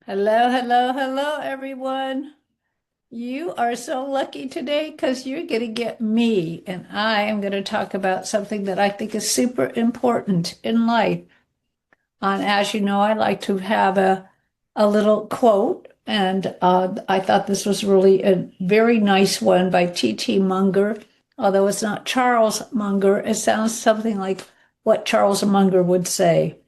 Hello, hello, hello, everyone. You are so lucky today because you're going to get me, and I am going to talk about something that I think is super important in life. And as you know, I like to have a little quote, and I thought this was really a very nice one by T.T. Munger. Although it's not Charles Munger, it sounds something like what Charles Munger would say.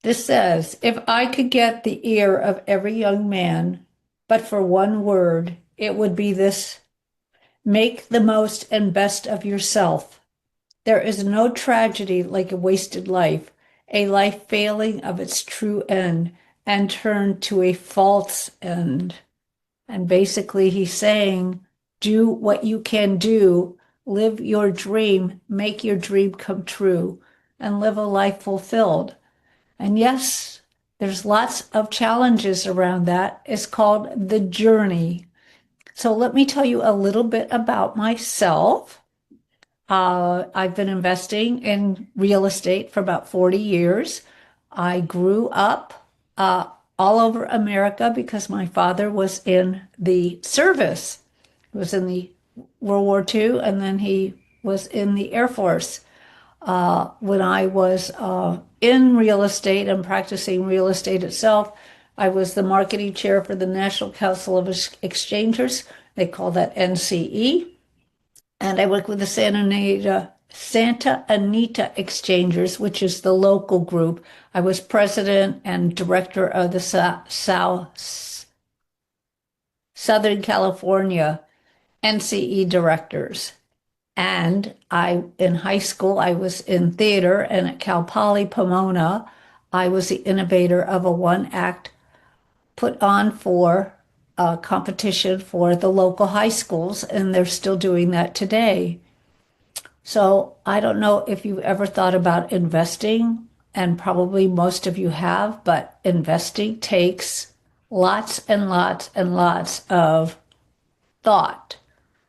This says, if I could get the ear of every young man, but for one word, it would be this: make the most and best of yourself. There is no tragedy like a wasted life, a life failing of its true end and turned to a false end. And basically, he's saying, do what you can do, live your dream, make your dream come true, and live a life fulfilled. And yes, there's lots of challenges around that. It's called the journey. So let me tell you a little bit about myself. I've been investing in real estate for about 40 years. I grew up all over America because my father was in the service. He was in the World War II, and then he was in the Air Force. When I was in real estate and practicing real estate itself, I was the marketing chair for the National Council of Exchangers. They call that NCE. And I worked with the Santa Anita Exchangers, which is the local group. I was president and director of the Southern California NCE directors. And in high school, I was in theater, and at Cal Poly Pomona, I was the innovator of a one act put on for a competition for the local high schools, and they're still doing that today. So I don't know if you've ever thought about investing, and probably most of you have, but investing takes lots and lots and lots of thought.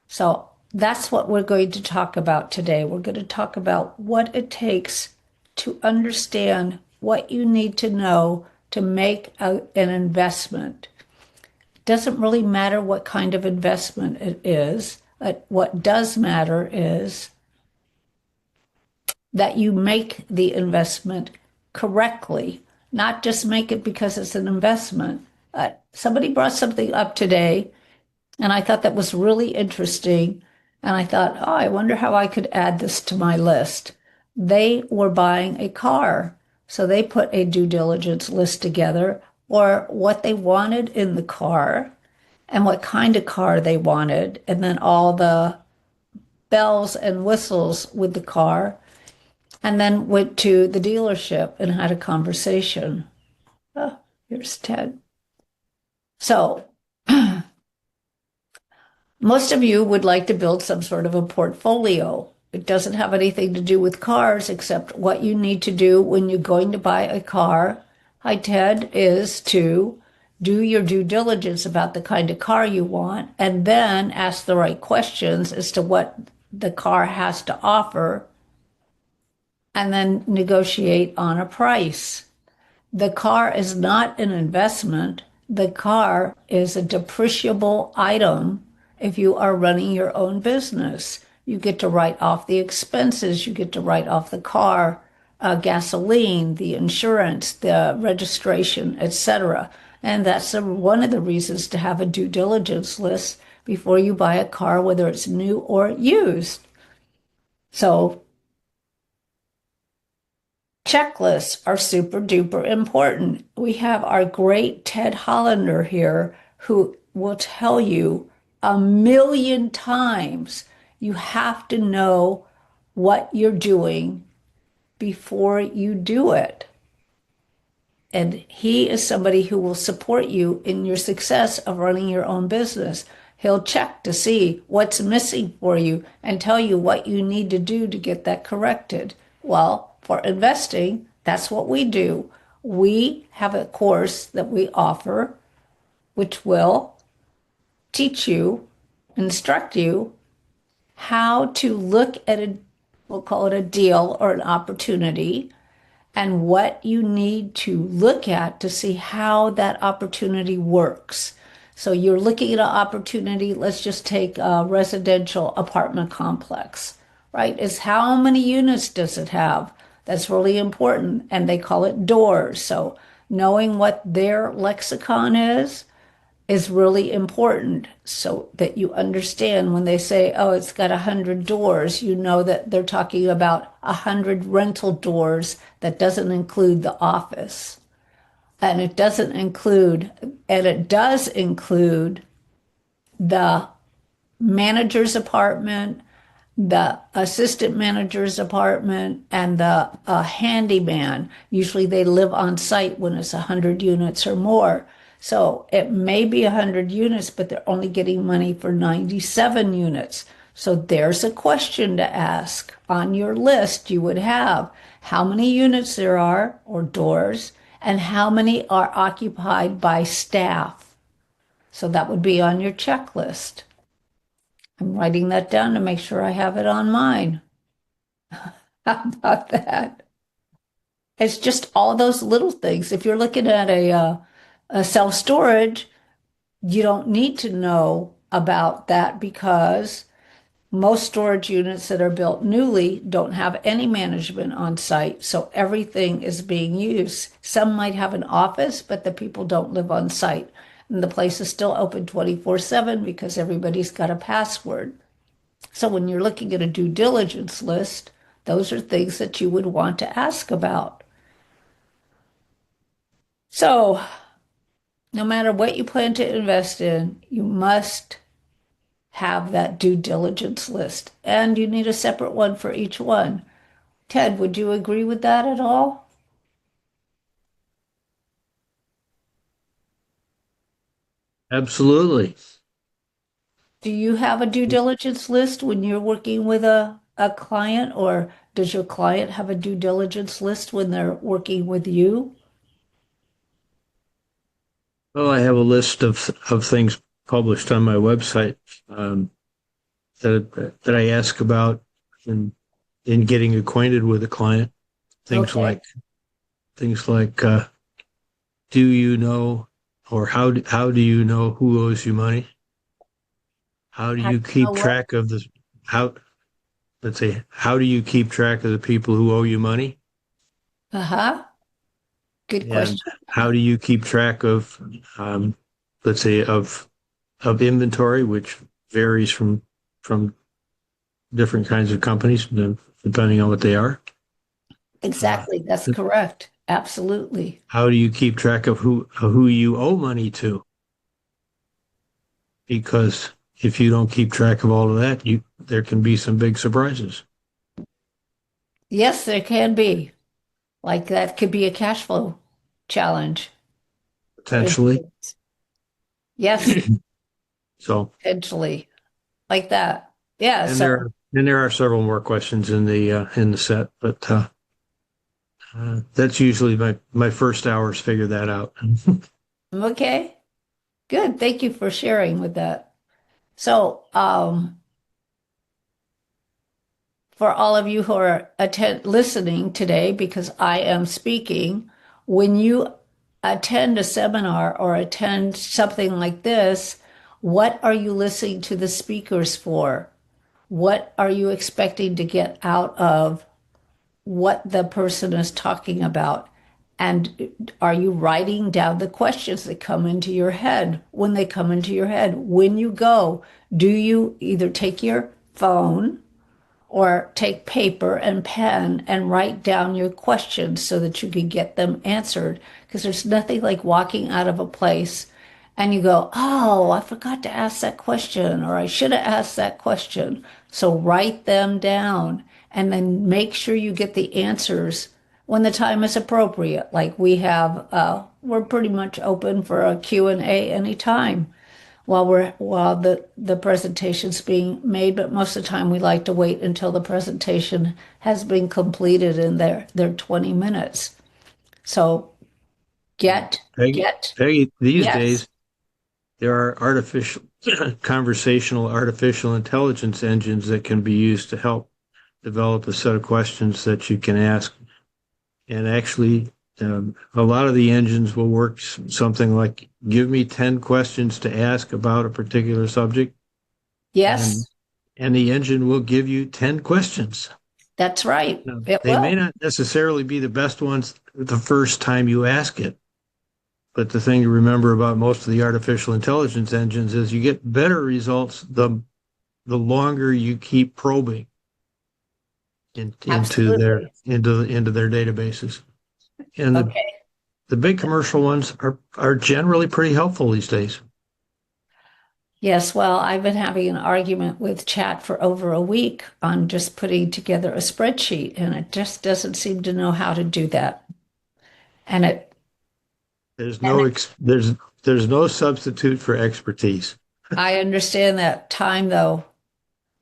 So that's what we're going to talk about today. We're going to talk about what it takes to understand what you need to know to make an investment. It doesn't really matter what kind of investment it is. But what does matter is that you make the investment correctly, not just make it because it's an investment. Somebody brought something up today, and I thought that was really interesting. And I thought, oh, I wonder how I could add this to my list. They were buying a car. So they put a due diligence list together, or what they wanted in the car and what kind of car they wanted, and then all the bells and whistles with the car, and then went to the dealership and had a conversation. Oh, here's Ted. So most of you would like to build some sort of a portfolio. It doesn't have anything to do with cars, except what you need to do when you're going to buy a car. Hi, Ted, is to do your due diligence about the kind of car you want, and then ask the right questions as to what the car has to offer, and then negotiate on a price. The car is not an investment. The car is a depreciable item if you are running your own business. You get to write off the expenses, you get to write off the car, gasoline, the insurance, the registration, etc. And that's one of the reasons to have a due diligence list before you buy a car, whether it's new or used. So checklists are super duper important. We have our great Ted Hollander here who will tell you a million times you have to know what you're doing before you do it. And he is somebody who will support you in your success of running your own business. He'll check to see what's missing for you and tell you what you need to do to get that corrected. Well, for investing, that's what we do. We have a course that we offer, which will teach you, instruct you how to look at we'll call it a deal or an opportunity, and what you need to look at to see how that opportunity works. So you're looking at an opportunity, let's just take a residential apartment complex, right? Is how many units does it have? That's really important. And they call it doors. So knowing what their lexicon is really important so that you understand when they say, oh, it's got 100 doors, you know that they're talking about 100 rental doors. That doesn't include the office. And it doesn't include, and it does include the manager's apartment, the assistant manager's apartment, and the handyman. Usually they live on site when it's 100 units or more. So it may be 100 units, but they're only getting money for 97 units. So there's a question to ask on your list. You would have how many units there are or doors, and how many are occupied by staff. So that would be on your checklist. I'm writing that down to make sure I have it on mine. How about that? It's just all those little things. If you're looking at a self-storage, you don't need to know about that because most storage units that are built newly don't have any management on site. So everything is being used. Some might have an office, but the people don't live on site. And the place is still open 24/7 because everybody's got a password. So when you're looking at a due diligence list, those are things that you would want to ask about. So no matter what you plan to invest in, you must have that due diligence list, and you need a separate one for each one. Ted, would you agree with that at all? Absolutely. Do you have a due diligence list when you're working with a client, or does your client have a due diligence list when they're working with you? Well, I have a list of things published on my website um, that I ask about in getting acquainted with a client. Things Okay. like things like do you know or how do you know who owes you money? How do How do you you know keep what? track of this? How let's say how do you keep track of the people who owe you money? Uh-huh. Good And question. how do you keep track of um, let's say of inventory, which varies from different kinds of companies, depending on what they are. Uh, Exactly. That's correct. Absolutely. how do you keep track of who you owe money to? Because if you don't keep track of all of that, you there can be some big surprises Yes, there can be. Like that could be a cash flow challenge, for potentially. instance. Yes, So, potentially. Like that. Yeah, and so there are several more questions in the set, but that's usually my first hours figure that out. okay. Good. Thank you for sharing with that. So, for all of you who are listening today, because I am speaking, when you attend a seminar or attend something like this, what are you listening to the speakers for? What are you expecting to get out of what the person is talking about? And are you writing down the questions that come into your head when they come into your head? When you go, do you either take your phone or take paper and pen and write down your questions so that you can get them answered? Because there's nothing like walking out of a place and you go, oh, I forgot to ask that question, or I should have asked that question. So write them down and then make sure you get the answers when the time is appropriate. Like we're pretty much open for a Q&A anytime while the presentation's being made, but most of the time we like to wait until the presentation has been completed in their 20 minutes. So get get Peggy, these yes. days there are conversational artificial intelligence engines that can be used to help develop a set of questions that you can ask And actually, a lot of the engines will work something like give me 10 questions to ask about a particular subject, and Yes, and the engine will give you 10 questions. that's right. Now, It they may will. not necessarily be the best ones the first time you ask it, but the thing to remember about most of the artificial intelligence engines is you get better results the longer you keep probing into their Absolutely. into their databases. And Okay. the big commercial ones are generally pretty helpful these days. Yes, well, I've been having an argument with chat for over a week on just putting together a spreadsheet, and it just doesn't seem to know how to do that. And it, There's and no there's no substitute for expertise. I understand that time though,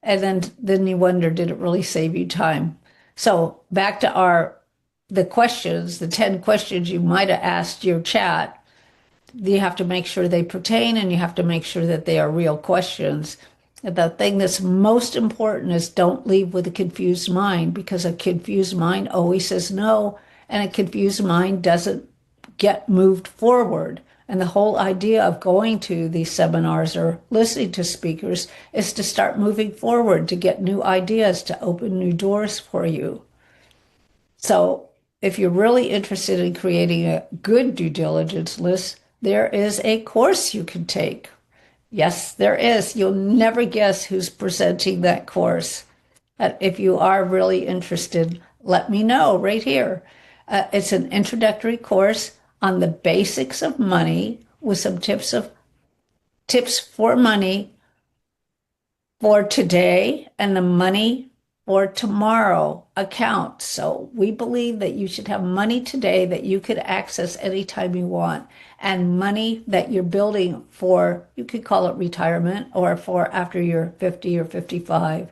and then you wonder, did it really save you time? So back to the questions, the 10 questions you might have asked your chat. You have to make sure they pertain and you have to make sure that they are real questions. The thing that's most important is don't leave with a confused mind, because a confused mind always says no, and a confused mind doesn't get moved forward. And the whole idea of going to these seminars or listening to speakers is to start moving forward, to get new ideas, to open new doors for you. So if you're really interested in creating a good due diligence list, there is a course you can take. Yes, there is. You'll never guess who's presenting that course. If you are really interested, let me know right here. It's an introductory course on the basics of money with some tips for money for today and the money for tomorrow account. So we believe that you should have money today that you could access anytime you want, and money that you're building for, you could call it retirement, or for after you're 50 or 55,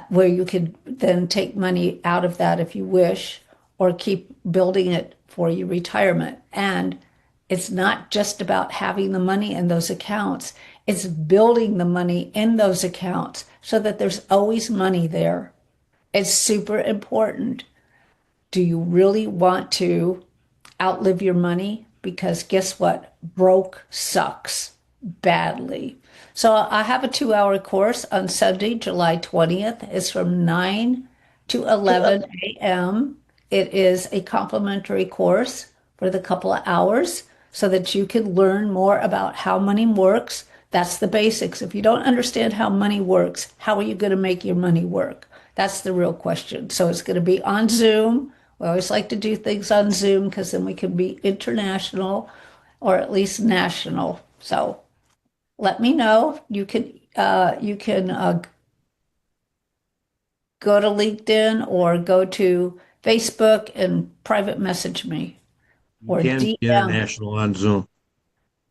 where you could then take money out of that if you wish, or keep building it for your retirement. And it's not just about having the money in those accounts, it's building the money in those accounts so that there's always money there. It's super important. Do you really want to outlive your money? Because guess what? Broke sucks badly. So I have a 2 hour course on Sunday, July 20th. It's from 9 to 11 a.m. It is a complimentary course for the couple of hours so that you can learn more about how money works. That's the basics. If you don't understand how money works, how are you going to make your money work? That's the real question. So it's going to be on Zoom. We always like to do things on Zoom because then we can be international or at least national. So let me know. You can go to LinkedIn or go to Facebook and private message me You or can be DM. international on Zoom.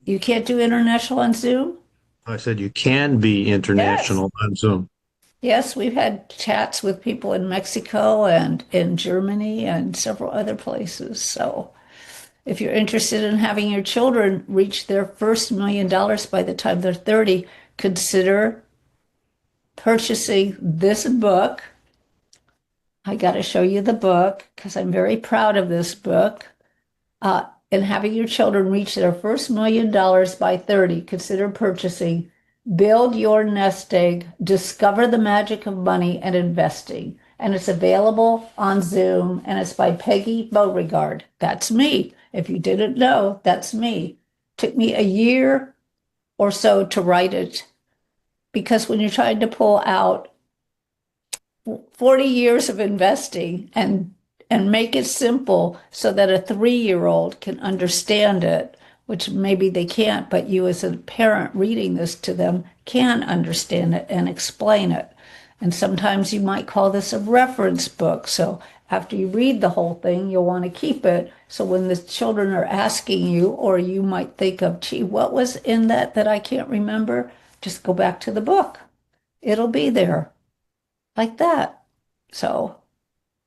You can't do international on Zoom? I said you can be Yes. international on Zoom. Yes, we've had chats with people in Mexico and in Germany and several other places. So if you're interested in having your children reach their first $1 million by the time they're 30, consider purchasing this book. I got to show you the book because I'm very proud of this book. And having your children reach their first $1 million by 30, consider purchasing Build Your Nest Egg, Discover the Magic of Money and Investing. And it's available on Zoom, and it's by Peggy Beauregard. That's me. If you didn't know, that's me. Took me a year or so to write it, because when you're trying to pull out 40 years of investing and make it simple so that a 3-year-old can understand it, which maybe they can't, but you as a parent reading this to them can understand it and explain it. And sometimes you might call this a reference book. So after you read the whole thing, you'll want to keep it. So when the children are asking you, or you might think of, gee, what was in that I can't remember? Just go back to the book. It'll be there like that. So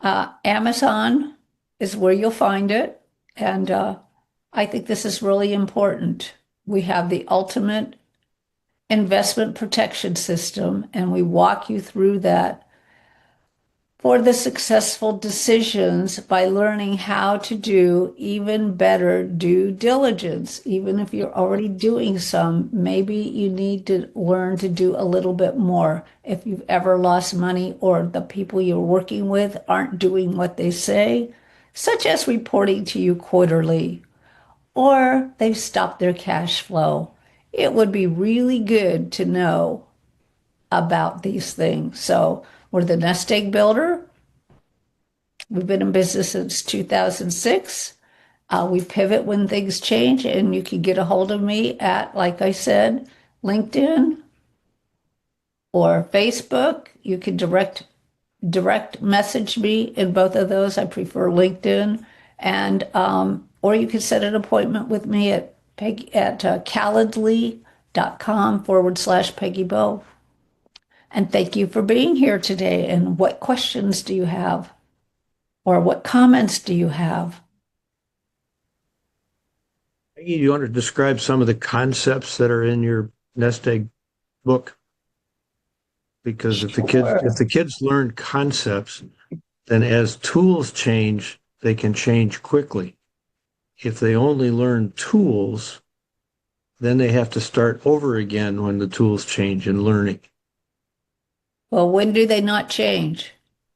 Amazon is where you'll find it. And I think this is really important. We have the ultimate investment protection system, and we walk you through that for the successful decisions by learning how to do even better due diligence. Even if you're already doing some, maybe you need to learn to do a little bit more. If you've ever lost money or the people you're working with aren't doing what they say, such as reporting to you quarterly, or they've stopped their cash flow, it would be really good to know about these things. So we're the nest egg builder. We've been in business since 2006. We pivot when things change, and you can get a hold of me at, like I said, LinkedIn or Facebook. You can direct message me in both of those. I prefer LinkedIn, and or you can set an appointment with me at calendly.com/Peggy Bowe. And thank you for being here today. And what questions do you have? Or what comments do you have? You want to describe some of the concepts that are in your nest egg book? Because if the kids learn concepts, then as tools change, they can change quickly. If they only learn tools, then they have to start over again when the tools change in learning. Well, when do they not change?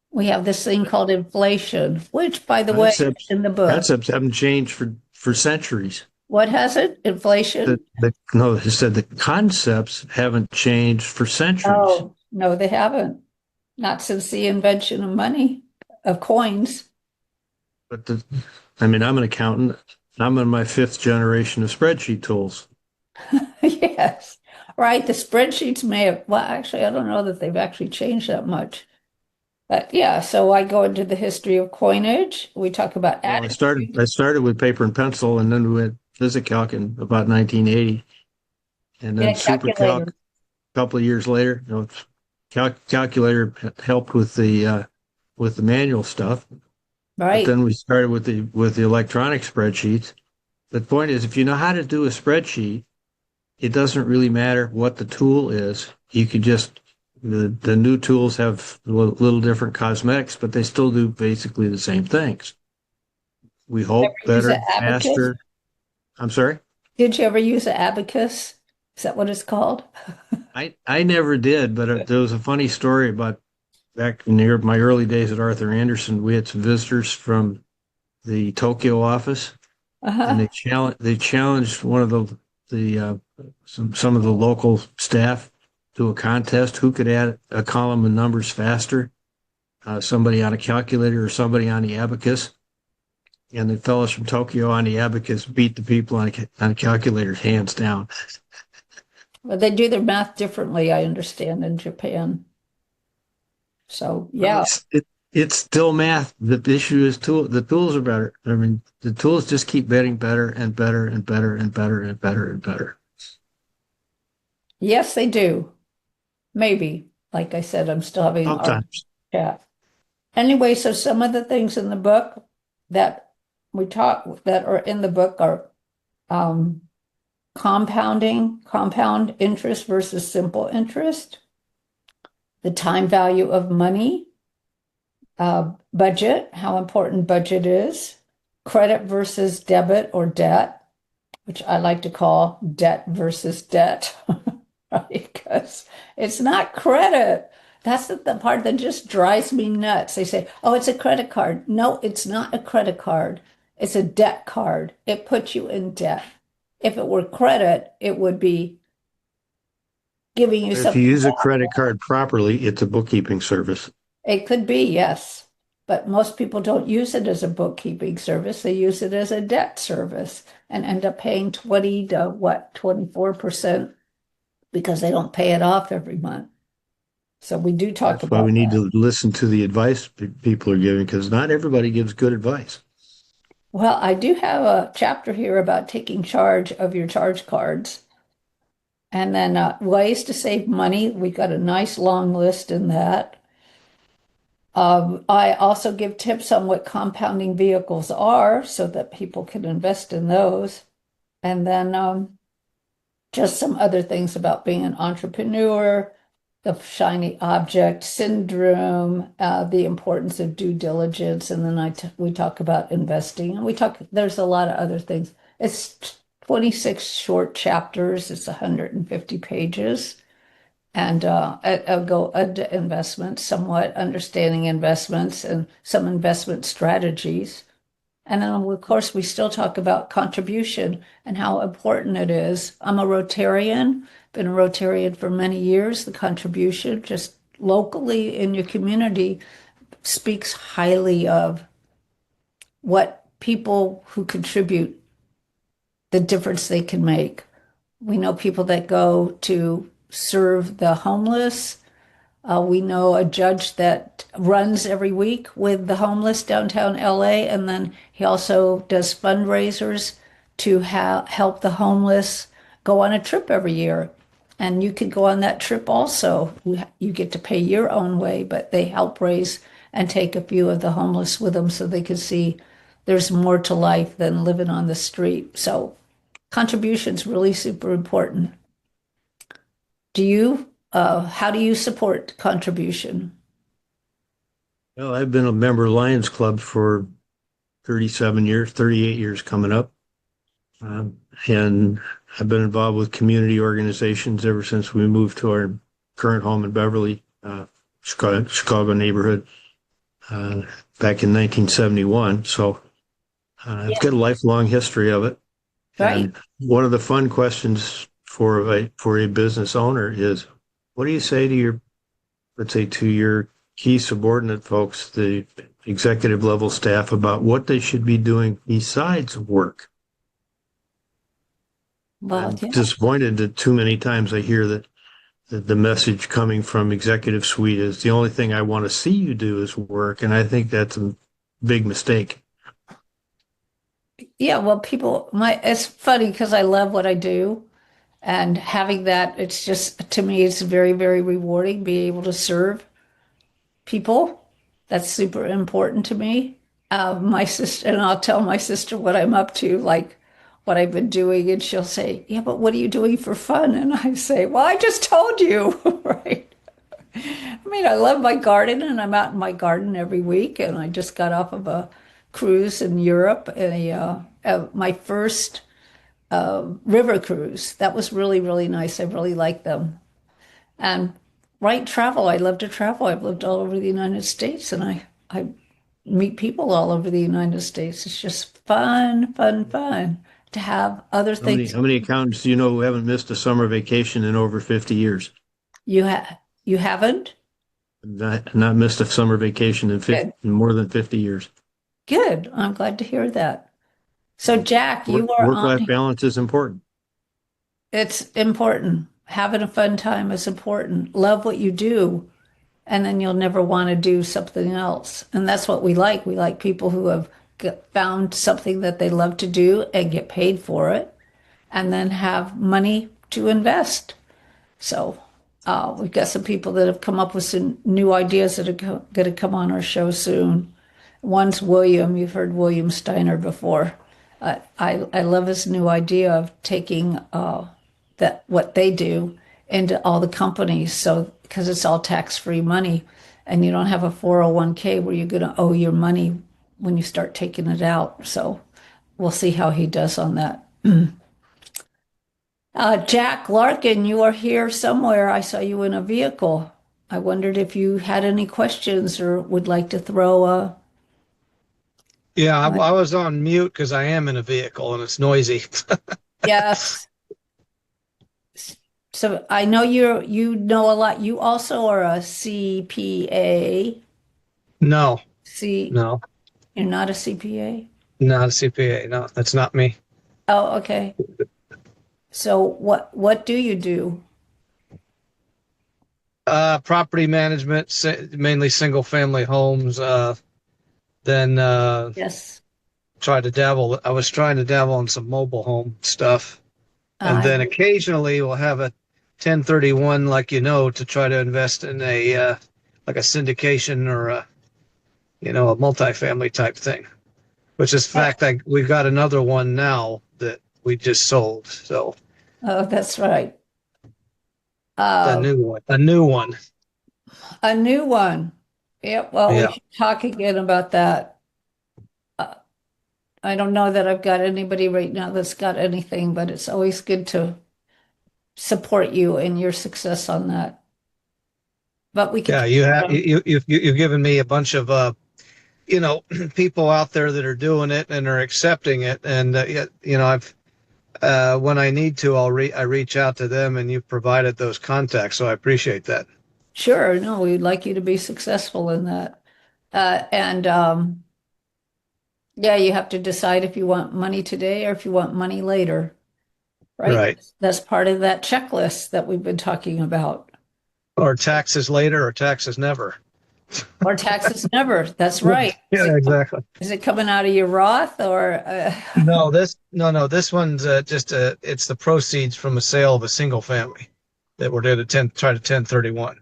We have this thing called inflation, which, by the way, in the book, Concepts haven't changed for centuries. what has it? Inflation? No, he said the concepts haven't changed for centuries. Oh, no, they haven't. Not since the invention of money, of coins. But I'm an accountant. I'm in my fifth generation of spreadsheet tools. Yes, right. The spreadsheets may have, well, actually, I don't know that they've actually changed that much. But yeah, so I go into the history of coinage. We talk about Well, I started with paper and pencil, and then we went VisiCalc in about 1980, and then SuperCalc a couple of years later. Calculator helped with the manual stuff. Right. But then we started with the electronic spreadsheets. The point is, if you know how to do a spreadsheet, it doesn't really matter what the tool is. You could just the new tools have little different cosmetics, but they still do basically the same things. We hope better, faster. I'm sorry? Did you ever use an abacus? Is that what it's called? I never did, but there was a funny story about back in my early days at Arthur Andersen. We had some visitors from the Tokyo office, and they challenged one of some of the local staff to a contest who could add a column of numbers faster, somebody on a calculator or somebody on the abacus. And the fellows from Tokyo on the abacus beat the people on a calculator hands down. Well, they do their math differently, I understand, in Japan. So, yeah. It's still math. The issue is the tools are better. I mean, the tools just keep getting better and better and better and better and better and better. Yes, they do. Maybe. Like I said, I'm still having a chat. Anyway, so some of the things in the book that are in the book are compound interest versus simple interest, the time value of money, budget, how important budget is, credit versus debit or debt, which I like to call debt versus debt, right? Because it's not credit. That's the part that just drives me nuts. They say, oh, it's a credit card. No, it's not a credit card. It's a debt card. It puts you in debt. If it were credit, it would be giving you something. If you use a credit card properly, it's a bookkeeping service. It could be, yes. But most people don't use it as a bookkeeping service. They use it as a debt service and end up paying 20 to 24% because they don't pay it off every month. So we do talk about That's why we need to listen to the advice people are giving, because not everybody gives good advice. Well, I do have a chapter here about taking charge of your charge cards. And then ways to save money. We got a nice long list in that. I also give tips on what compounding vehicles are so that people can invest in those. And then just some other things about being an entrepreneur, the shiny object syndrome, the importance of due diligence, and then we talk about investing, and there's a lot of other things. It's 26 short chapters, it's 150 pages, and I'll go into investments, somewhat understanding investments and some investment strategies. And then, of course, we still talk about contribution and how important it is. I'm a Rotarian, been a Rotarian for many years. The contribution, just locally in your community, speaks highly of what people who contribute, the difference they can make. We know people that go to serve the homeless. We know a judge that runs every week with the homeless downtown LA, and then he also does fundraisers to help the homeless go on a trip every year. And you could go on that trip also. You get to pay your own way, but they help raise and take a few of the homeless with them so they can see there's more to life than living on the street. So contribution's really super important. How do you support contribution? Well, I've been a member of Lions Club for 37 years, 38 years coming up. And I've been involved with community organizations ever since we moved to our current home in Beverly, Chicago neighborhood, back in 1971. So I've got a lifelong history of it. Right. And one of the fun questions for a business owner is, what do you say to your key subordinate folks, the executive level staff, about what they should be doing besides work? Well, I'm yeah. disappointed that too many times I hear that the message coming from executive suite is the only thing I want to see you do is work, and I think that's a big mistake. Yeah, well, it's funny because I love what I do. And having that, it's just, to me, it's very, very rewarding, being able to serve people. That's super important to me. My sister, and I'll tell my sister what I'm up to, like what I've been doing, and she'll say, "Yeah, but what are you doing for fun?" And I say, "Well, I just told you," right? I mean, I love my garden, and I'm out in my garden every week. And I just got off of a cruise in Europe, my first river cruise. That was really, really nice. I really like them. And right, travel. I love to travel. I've lived all over the United States, and I meet people all over the United States. It's just fun, fun, fun to have other How many things. how many accountants do you know who haven't missed a summer vacation in over 50 years? You haven't? Not missed a summer vacation Good. in more than 50 years. Good. I'm glad to hear that. So, Jack, you are Work-life on. balance is important. It's important. Having a fun time is important. Love what you do, and then you'll never want to do something else. And that's what we like. We like people who have found something that they love to do and get paid for it, and then have money to invest. So we've got some people that have come up with some new ideas that are going to come on our show soon. One's William. You've heard William Steiner before. I love his new idea of taking that what they do into all the companies. So because it's all tax-free money, and you don't have a 401k where you're going to owe your money when you start taking it out. So we'll see how he does on that. Jack Larkin, you are here somewhere. I saw you in a vehicle. I wondered if you had any questions or would like to throw a. Yeah, I was on mute because I am in a vehicle and it's noisy. Yes. So I know you know a lot. You also are a CPA. No, See, no, you're not a CPA? not a CPA. No, that's not me. Oh, okay. So what do you do? Property management, mainly single family homes. Then Yes. I was trying to dabble in some mobile home stuff. And I then occasionally we'll have a 1031, like to try to invest in a like a syndication or a multifamily type thing. Which is fact, we've got another one now that we just sold. So Oh, that's right. A Uh, new one. A new one. a new one. Yeah, well, we Yeah. should talk again about that. Uh, I don't know that I've got anybody right now that's got anything, but it's always good to support you in your success on that. But we could Yeah. talk You have about them. you've given me a bunch of you know people out there that are doing it and are accepting it, and you know I've when I need to, I reach out to them, and you've provided those contacts, so I appreciate that. Sure, no, we'd like you to be successful in that. And yeah, you have to decide if you want money today or if you want money later, right? Right. That's part of that checklist that we've been talking about. Or taxes later, or taxes never. Or taxes never. That's right. Yeah, exactly. Is it coming out of your Roth or No, this one's just it's the proceeds from a sale of a single family that we're going to try to 1031.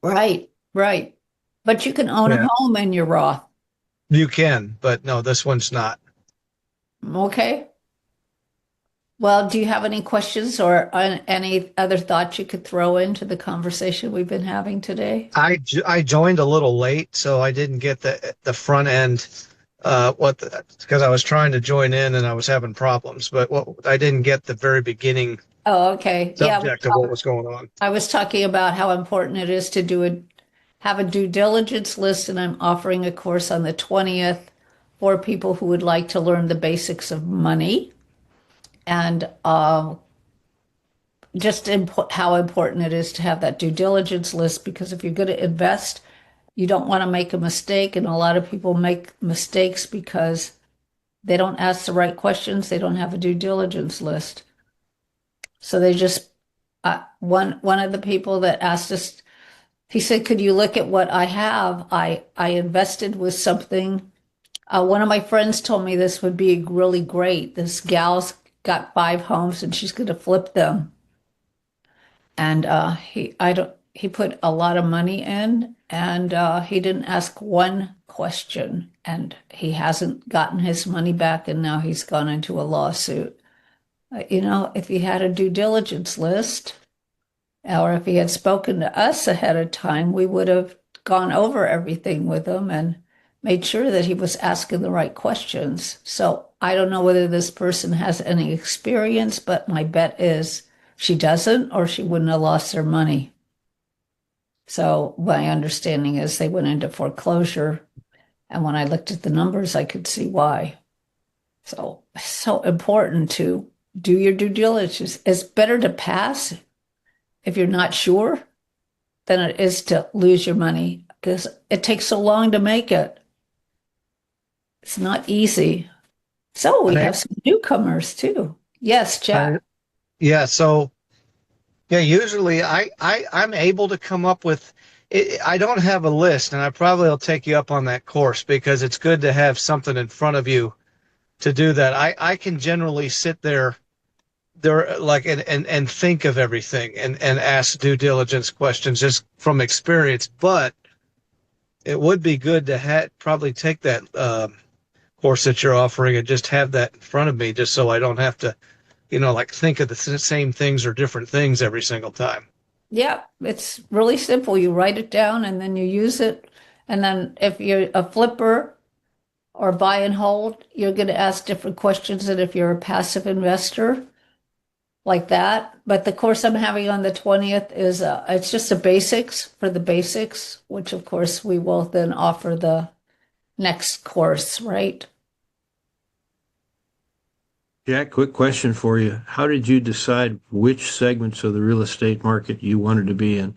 right, right. But you can own a Yeah, home in your Roth. you can, but no, this one's not. Okay. Well, do you have any questions or any other thoughts you could throw into the conversation we've been having today? I joined a little late, so I didn't get the front end because I was trying to join in and I was having problems, but what I didn't get the very beginning Oh, okay. Yeah, subject of what was going on. I was talking about how important it is to have a due diligence list, and I'm offering a course on the 20th for people who would like to learn the basics of money and just how important it is to have that due diligence list because if you're going to invest, you don't want to make a mistake. And a lot of people make mistakes because they don't ask the right questions. They don't have a due diligence list. So they just, one of the people that asked us, he said, could you look at what I have? I invested with something. One of my friends told me this would be really great. This gal's got 5 homes and she's going to flip them. And he put a lot of money in and he didn't ask one question and he hasn't gotten his money back and now he's gone into a lawsuit. If he had a due diligence list or if he had spoken to us ahead of time, we would have gone over everything with him and made sure that he was asking the right questions. So I don't know whether this person has any experience, but my bet is she doesn't, or she wouldn't have lost their money. So my understanding is they went into foreclosure. And when I looked at the numbers, I could see why. So it's so important to do your due diligence. It's better to pass if you're not sure than it is to lose your money because it takes so long to make it. It's not easy. So we I, have some newcomers too. Yes, I, Jack. yeah, so yeah, usually I'm able to come up with it. I don't have a list, and I probably will take you up on that course because it's good to have something in front of you to do that. I can generally sit there like and think of everything and ask due diligence questions just from experience, but it would be good to probably take that course that you're offering and just have that in front of me just so I don't have to like think of the same things or different things every single time. Yeah, it's really simple. You write it down and then you use it. And then if you're a flipper or buy and hold, you're going to ask different questions than if you're a passive investor like that. But the course I'm having on the 20th is it's just the basics for the basics, which of course we will then offer the next course, right? Jack, quick question for you. How did you decide which segments of the real estate market you wanted to be in?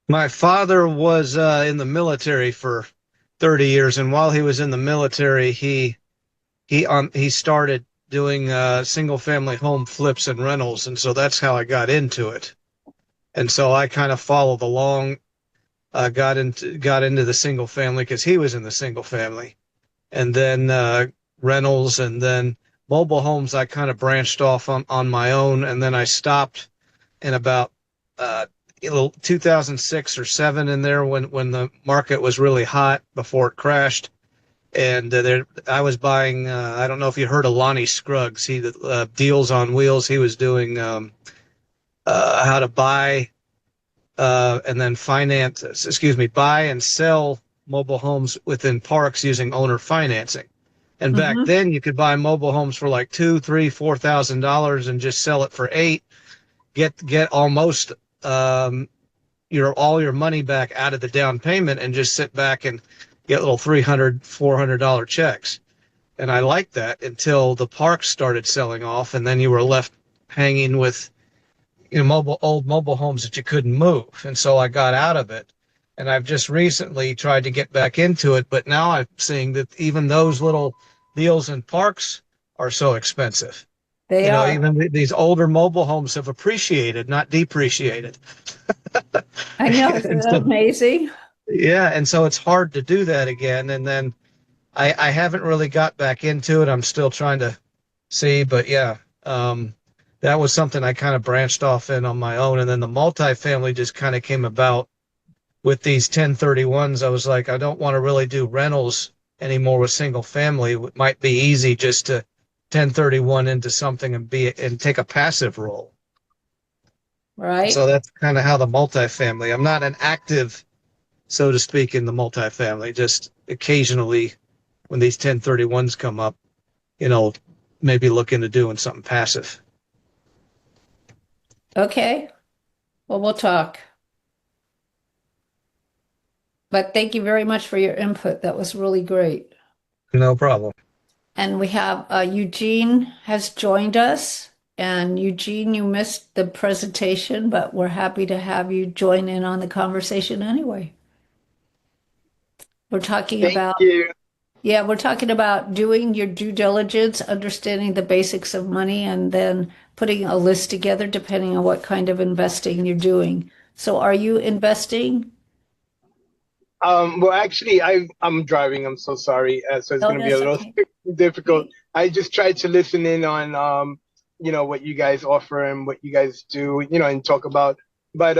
My father was in the military for 30 years, and while he was in the military, he started doing single family home flips and rentals, and so that's how I got into it. And so I kind of followed along, got into the single family because he was in the single family, and then rentals, and then mobile homes. I kind of branched off on my own, and then I stopped in about 2006 or 7 in there when the market was really hot before it crashed. And I was buying. I don't know if you heard of Lonnie Scruggs. He Deals on Wheels. He was doing how to buy and then finance. Excuse me, buy and sell mobile homes within parks using owner financing. And back Mhm. then, you could buy mobile homes for like $2, $3, $4,000 and just sell it for $8. Get almost all your money back out of the down payment and just sit back and get little $300, $400 checks. And I liked that until the parks started selling off, and then you were left hanging with old mobile homes that you couldn't move. And so I got out of it. And I've just recently tried to get back into it, but now I'm seeing that even those little deals in parks are so expensive. They are. Even these older mobile homes have appreciated, not depreciated. I know. Isn't And that so, amazing? yeah, and so it's hard to do that again. And then I haven't really got back into it. I'm still trying to see, but yeah, that was something I kind of branched off in on my own. And then the multifamily just kind of came about with these 1031s. I was like, I don't want to really do rentals anymore with single family. It might be easy just to 1031 into something and take a passive role. Right? So that's kind of how the multifamily. I'm not an active, so to speak, in the multifamily. Just occasionally, when these 1031s come up, you know, maybe look into doing something passive. Okay. Well, we'll talk. But thank you very much for your input. That was really great. No problem. And we have Eugene has joined us. And Eugene, you missed the presentation, but we're happy to have you join in on the conversation anyway. We're talking Thank about, you. yeah, we're talking about doing your due diligence, understanding the basics of money, and then putting a list together depending on what kind of investing you're doing. So are you investing? Well, actually, I'm driving. I'm so sorry. So it's Oh, going to be a that's little okay. difficult. I just tried to listen in on, what you guys offer and what you guys do, and talk about. But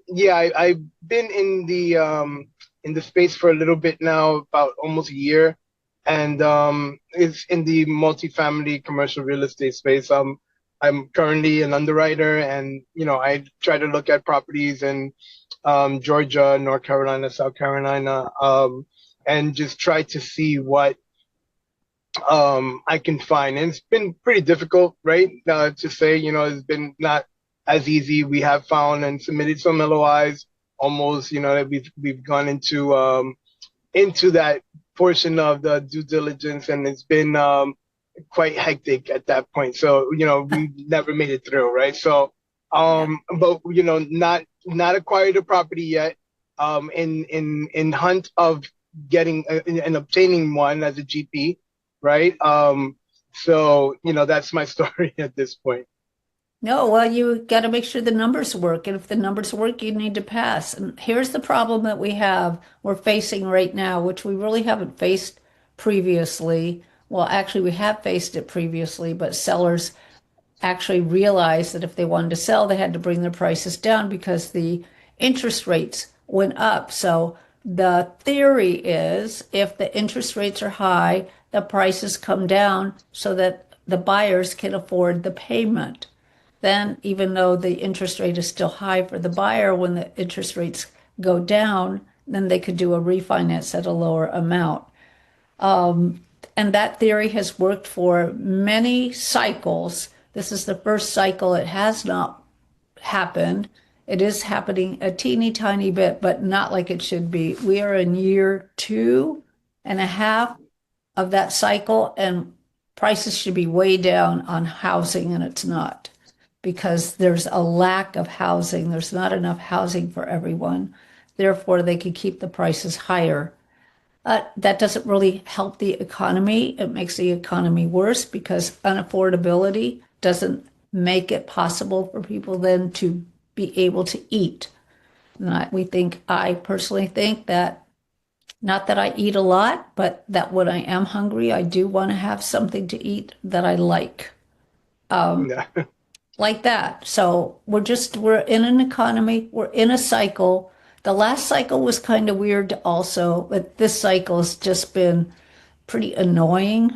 yeah, I've been in the space for a little bit now, about almost a year, and it's in the multifamily commercial real estate space. I'm currently an underwriter, and I try to look at properties and Georgia, North Carolina, South Carolina, and just try to see what I can find. And it's been pretty difficult, right? To say, it's been not as easy. We have found and submitted some LOIs almost, that we've gone into that portion of the due diligence, and it's been quite hectic at that point. So, we never made it through, right? So, Yeah. but not acquired a property yet. In hunt of getting and obtaining one as a GP, right? So that's my story at this point. No, well, you got to make sure the numbers work. And if the numbers work, you need to pass. And here's the problem that we're facing right now, which we really haven't faced previously. Well, actually, we have faced it previously, but sellers actually realized that if they wanted to sell, they had to bring their prices down because the interest rates went up. So the theory is if the interest rates are high, the prices come down so that the buyers can afford the payment. Then, even though the interest rate is still high for the buyer, when the interest rates go down, then they could do a refinance at a lower amount. And that theory has worked for many cycles. This is the first cycle it has not happened. It is happening a teeny tiny bit, but not like it should be. We are in year 2.5 of that cycle, and prices should be way down on housing, and it's not because there's a lack of housing. There's not enough housing for everyone. Therefore, they can keep the prices higher. That doesn't really help the economy. It makes the economy worse because unaffordability doesn't make it possible for people then to be able to eat. I personally think that, not that I eat a lot, but that when I am hungry, I do want to have something to eat that I like. Yeah. Like that. So we're in an economy, we're in a cycle. The last cycle was kind of weird also, but this cycle has just been pretty annoying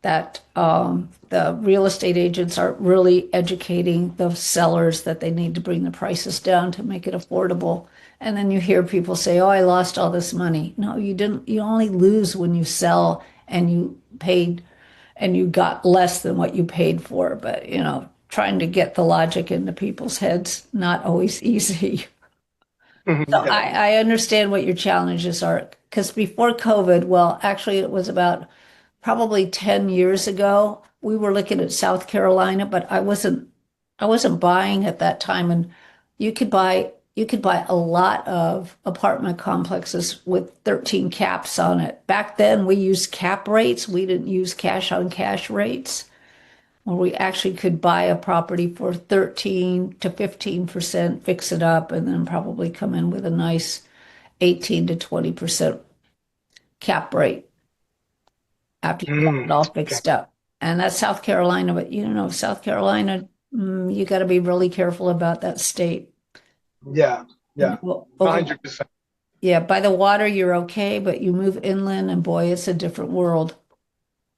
that the real estate agents aren't really educating the sellers that they need to bring the prices down to make it affordable. And then you hear people say, "Oh, I lost all this money." No, you didn't. You only lose when you sell and you paid and you got less than what you paid for. But, trying to get the logic into people's heads, not always easy. So Yeah. I understand what your challenges are because before COVID, well, actually, it was about probably 10 years ago. We were looking at South Carolina, but I wasn't buying at that time. And you could buy a lot of apartment complexes with 13 caps on it. Back then, we used cap rates. We didn't use cash on cash rates, where we actually could buy a property for 13 to 15%, fix it up, and then probably come in with a nice 18 to 20% cap rate after you got it all Okay. fixed up. And that's South Carolina, but South Carolina, you got to be really careful about that state. Yeah. Yeah. Over, 100%. yeah, by the water, you're okay, but you move inland and boy, it's a different world.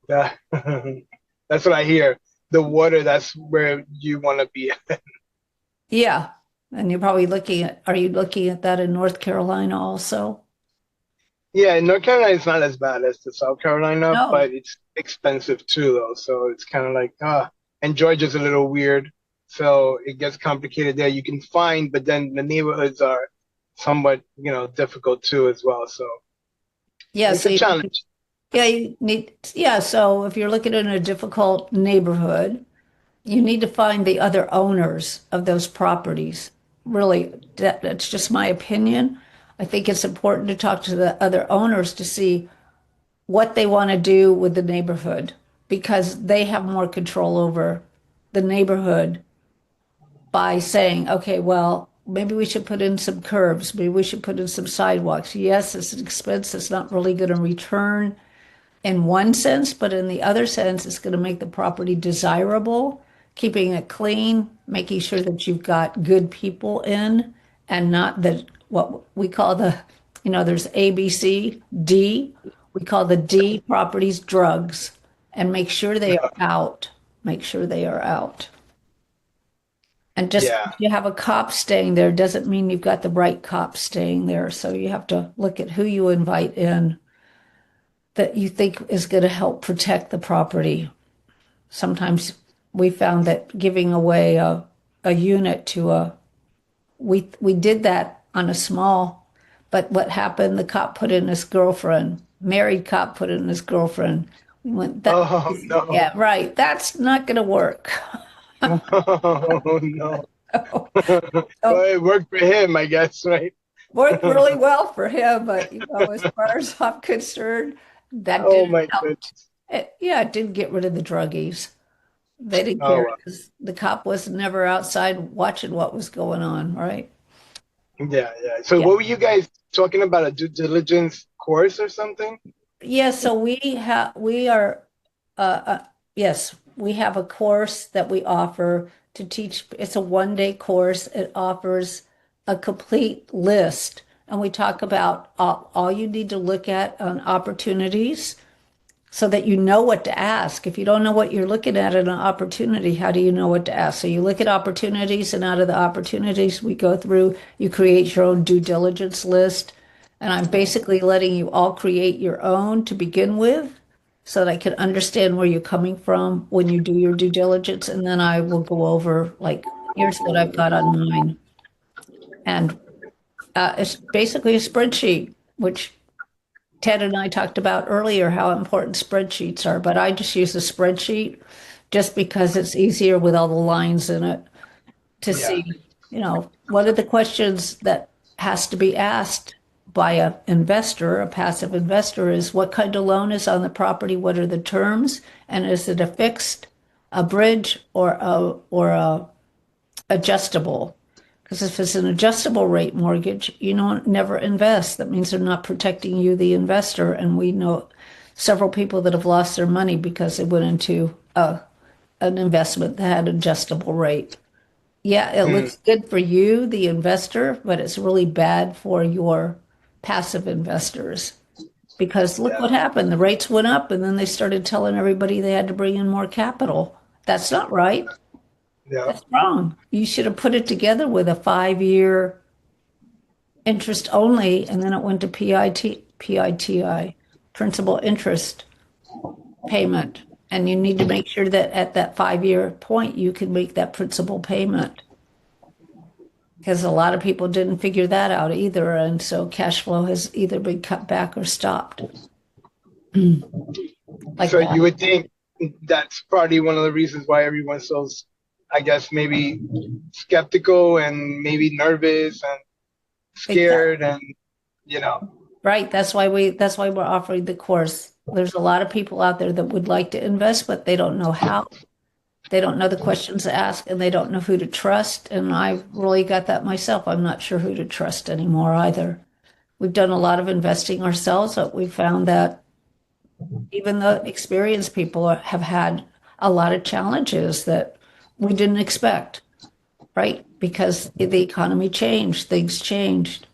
Yeah. That's what I hear. The water, that's where you want to be. Yeah. And are you looking at that in North Carolina also? Yeah, North Carolina is not as bad as the South Carolina, No. but it's expensive too, though. So it's kind of like, and Georgia's a little weird. So it gets complicated there. You can find, but then the neighborhoods are somewhat, difficult too as well. So Yeah, it's so a challenge. so if you're looking in a difficult neighborhood, you need to find the other owners of those properties. Really, that's just my opinion. I think it's important to talk to the other owners to see what they want to do with the neighborhood because they have more control over the neighborhood by saying, okay, well, maybe we should put in some curbs, maybe we should put in some sidewalks. Yes, it's an expense that's not really going to return in one sense, but in the other sense, it's going to make the property desirable, keeping it clean, making sure that you've got good people in and not that what we call there's A, B, C, D. We call the D properties drugs and make sure they are out. Make sure they are out. And just Yeah. because you have a cop staying there doesn't mean you've got the right cop staying there. So you have to look at who you invite in that you think is going to help protect the property. Sometimes we found that giving away a unit we did that on a small, but what happened, the cop put in his girlfriend, married cop put in his girlfriend. We went, Oh no. yeah, right. That's not going to work. Oh no. So, Well, it worked for him, I guess, right? worked really well for him, but as far as I'm concerned, that Oh didn't my help. goodness. It didn't get rid of the druggies. They didn't Oh care wow. because the cop was never outside watching what was going on, right? Yeah, yeah. So Yeah. what were you guys talking about? A due diligence course or something? Yeah, so yes, we have a course that we offer to teach. It's a 1 day course. It offers a complete list, and we talk about all you need to look at on opportunities so that you know what to ask. If you don't know what you're looking at in an opportunity, how do you know what to ask? So you look at opportunities, and out of the opportunities we go through, you create your own due diligence list. And I'm basically letting you all create your own to begin with so that I can understand where you're coming from when you do your due diligence. And then I will go over, like, here's what I've got on mine. And it's basically a spreadsheet, which Ted and I talked about earlier how important spreadsheets are, but I just use a spreadsheet just because it's easier with all the lines in it to Yeah. see, what are the questions that has to be asked by an investor, a passive investor, is what kind of loan is on the property, what are the terms, and is it a fixed, a bridge, or a adjustable? Because if it's an adjustable rate mortgage, you don't never invest. That means they're not protecting you, the investor. And we know several people that have lost their money because they went into an investment that had adjustable rate. Yeah, it Mm. looks good for you, the investor, but it's really bad for your passive investors because look what happened. The rates went up and then they started telling everybody they had to bring in more capital. That's not right. Yeah. That's wrong. You should have put it together with a 5-year interest only, and then it went to PITI, principal interest payment. And you need to make sure that at that 5-year point, you can make that principal payment. Because a lot of people didn't figure that out either. And so cash flow has either been cut back or stopped. Like So that. you would think that's probably one of the reasons why everyone's so, I guess, maybe skeptical and maybe nervous and scared and, you know. Right. That's why we're offering the course. There's a lot of people out there that would like to invest, but they don't know how. They don't know the questions to ask and they don't know who to trust. And I really got that myself. I'm not sure who to trust anymore either. We've done a lot of investing ourselves, but we found that even the experienced people have had a lot of challenges that we didn't expect, right? Because the economy changed, things changed.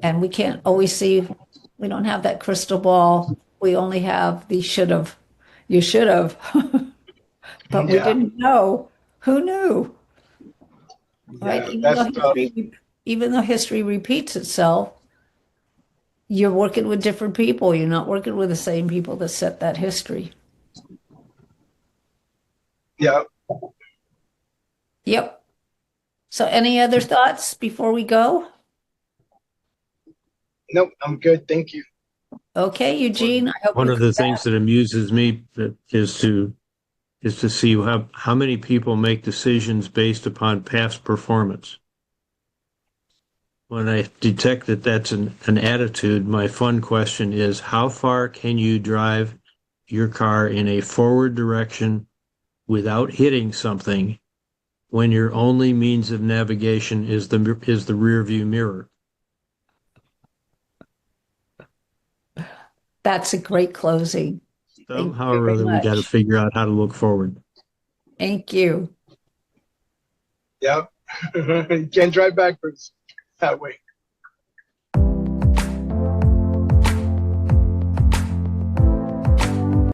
And we can't always see, we don't have that crystal ball. We only have the should have, you should have. But we didn't know. Who knew? Right? Even though history repeats itself, you're working with different people. You're not working with the same people that set that history. Yeah. Yep. So any other thoughts before we go? Nope, I'm good. Thank you. Okay, Eugene, I hope One you of the come things back. that amuses me is to see how many people make decisions based upon past performance. When I detect that that's an attitude, my fun question is, how far can you drive your car in a forward direction without hitting something when your only means of navigation is the rear view mirror? That's a great closing. Thank Somehow you or very other, we got to much. figure out how to look forward. Thank you. Yep. You can't drive backwards that way.